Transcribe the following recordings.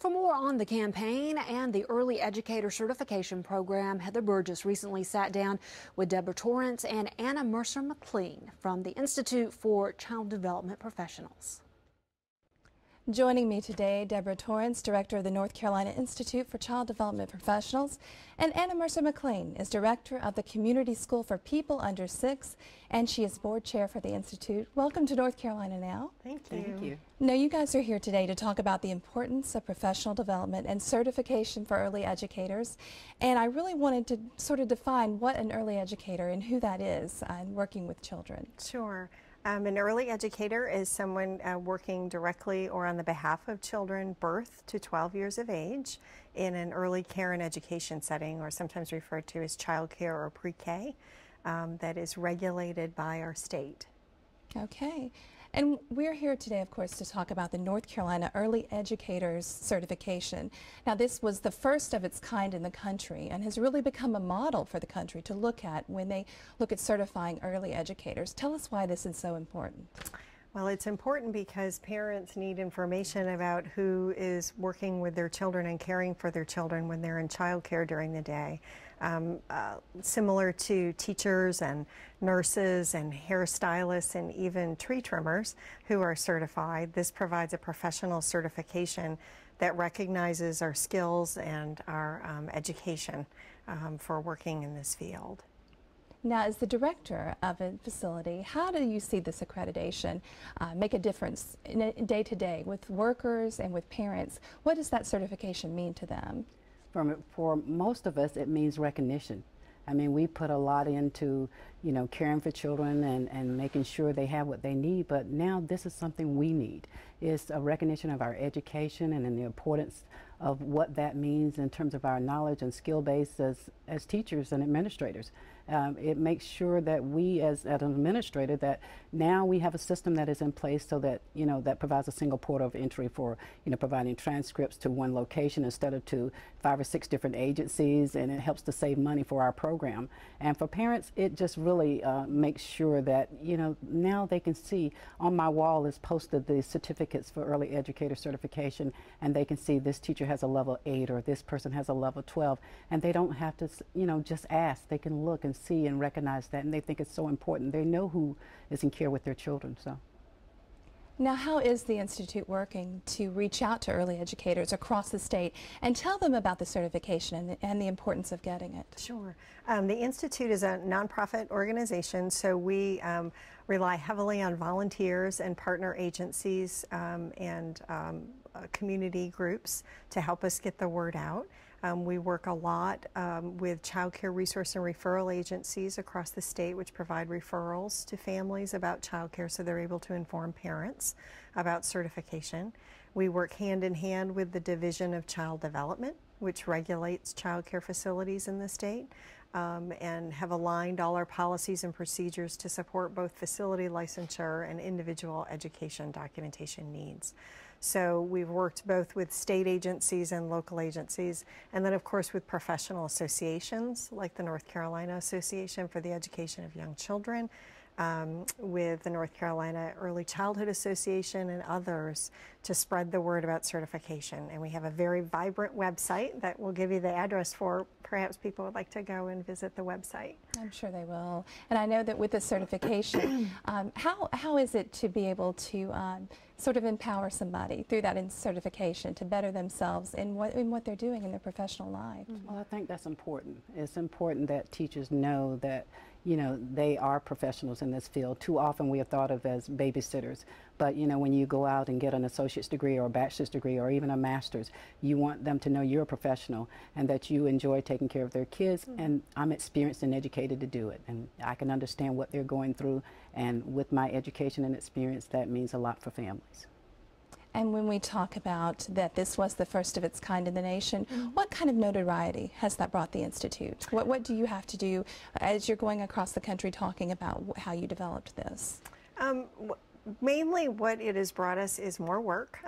For more on the campaign and the Early Educator Certification Program, Heather Burgess recently sat down with Debra Torrence and Anna Mercer-McLean from the Institute for Child Development Professionals. Joining me today, Debra Torrence, Director of the North Carolina Institute for Child Development Professionals, and Anna Mercer-McLean is Director of the Community School for People Under 6, and she is Board Chair for the Institute. Welcome to North Carolina now. Thank you. Thank you. Now, you guys are here today to talk about the importance of professional development and certification for early educators, and I really wanted to sort of define what an early educator and who that is in working with children. Sure. An early educator is someone working directly or on the behalf of children birth to 12 years of age in an early care and education setting, or sometimes referred to as child care or pre-K, that is regulated by our state. Okay. And we're here today, of course, to talk about the North Carolina Early Educators Certification. Now, this was the first of its kind in the country and has really become a model for the country to look at when they look at certifying early educators. Tell us why this is so important. Well, it's important because parents need information about who is working with their children and caring for their children when they're in child care during the day. Similar to teachers and nurses and hairstylists and even tree trimmers who are certified, this provides a professional certification that recognizes our skills and our education for working in this field. Now, as the director of a facility, how do you see this accreditation make a difference in day to day with workers and with parents? What does that certification mean to them? For most of us, it means recognition. I mean, we put a lot into, caring for children and making sure they have what they need, but now this is something we need. It's a recognition of our education and the importance of what that means in terms of our knowledge and skill base as teachers and administrators. It makes sure that we, as an administrator, that now we have a system that is in place so that, that provides a single port of entry for, providing transcripts to one location instead of to 5 or 6 different agencies, and it helps to save money for our program. And for parents, it just really makes sure that, now they can see on my wall is posted the certificates for early educator certification, and they can see this teacher has a level 8 or this person has a level 12, and they don't have to, just ask. They can look and see and recognize that, and they think it's so important. They know who is in care with their children. So. Now, how is the Institute working to reach out to early educators across the state and tell them about the certification and the importance of getting it? Sure. The Institute is a nonprofit organization, so we rely heavily on volunteers and partner agencies and community groups to help us get the word out. We work a lot with child care resource and referral agencies across the state, which provide referrals to families about child care so they're able to inform parents about certification. We work hand in hand with the Division of Child Development, which regulates child care facilities in the state, and have aligned all our policies and procedures to support both facility licensure and individual education documentation needs. So we've worked both with state agencies and local agencies, and then of course with professional associations like the North Carolina Association for the Education of Young Children, with the North Carolina Early Childhood Association and others to spread the word about certification. And we have a very vibrant website that we'll give you the address for. Perhaps people would like to go and visit the website. I'm sure they will. And I know that with the certification, how is it to be able to sort of empower somebody through that certification to better themselves in what they're doing in their professional life? Well, I think that's important. It's important that teachers know that they are professionals in this field. Too often we are thought of as babysitters, but when you go out and get an associate's degree or a bachelor's degree or even a master's, you want them to know you're a professional and that you enjoy taking care of their kids. And I'm experienced and educated to do it, and I can understand what they're going through, and with my education and experience, that means a lot for families. And when we talk about that this was the first of its kind in the nation, what kind of notoriety has that brought the Institute? What do you have to do as you're going across the country talking about how you developed this? Mainly what it has brought us is more work.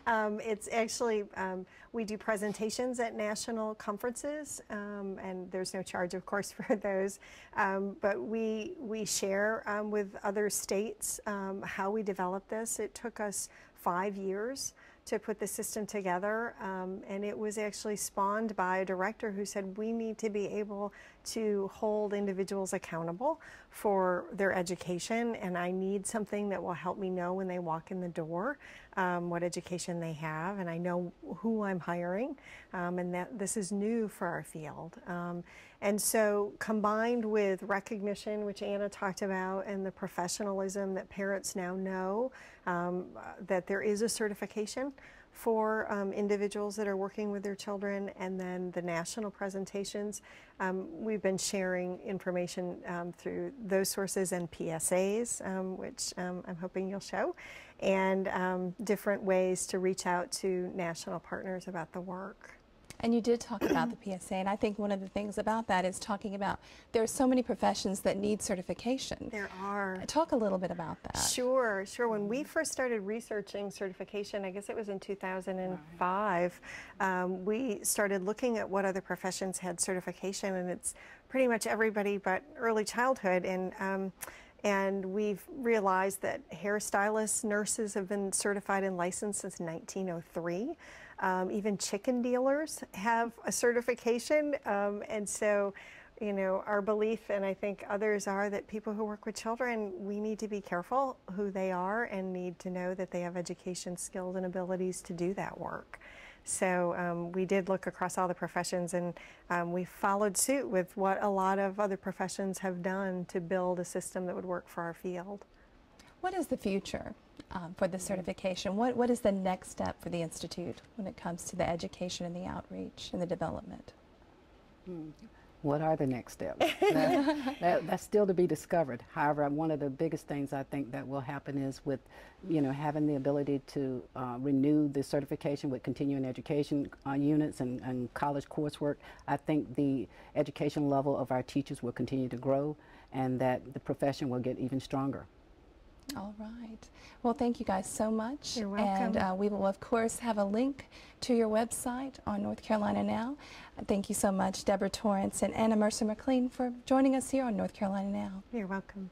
It's actually, we do presentations at national conferences, and there's no charge, of course, for those. But we share with other states how we developed this. It took us 5 years to put the system together, and it was actually spawned by a director who said we need to be able to hold individuals accountable for their education, and I need something that will help me know when they walk in the door what education they have, and I know who I'm hiring, and that this is new for our field. And so combined with recognition, which Anna talked about, and the professionalism that parents now know that there is a certification for individuals that are working with their children, and then the national presentations. We've been sharing information through those sources and PSAs, which I'm hoping you'll show, and different ways to reach out to national partners about the work. And you did talk about the PSA, and I think one of the things about that is talking about there are so many professions that need certification. There are. Talk a little bit about that. Sure, sure. When we first started researching certification, I guess it was in 2005, we started looking at what other professions had certification, and it's pretty much everybody but early childhood. And we've realized that hairstylists, nurses have been certified and licensed since 1903. Even chicken dealers have a certification, and so, you know, our belief, and I think others are, that people who work with children, we need to be careful who they are and need to know that they have education, skills, and abilities to do that work. So we did look across all the professions, and we followed suit with what a lot of other professions have done to build a system that would work for our field. What is the future for the certification? What is the next step for the Institute when it comes to the education and the outreach and the development? What are the next steps? That's still to be discovered. However, one of the biggest things I think that will happen is with, you know, having the ability to renew the certification with continuing education units and college coursework. I think the education level of our teachers will continue to grow, and that the profession will get even stronger. All right. Well, thank you guys so much. You're welcome. And we will, of course, have a link to your website on North Carolina Now. Thank you so much, Debra Torrence and Anna Mercer McLean, for joining us here on North Carolina Now. You're welcome.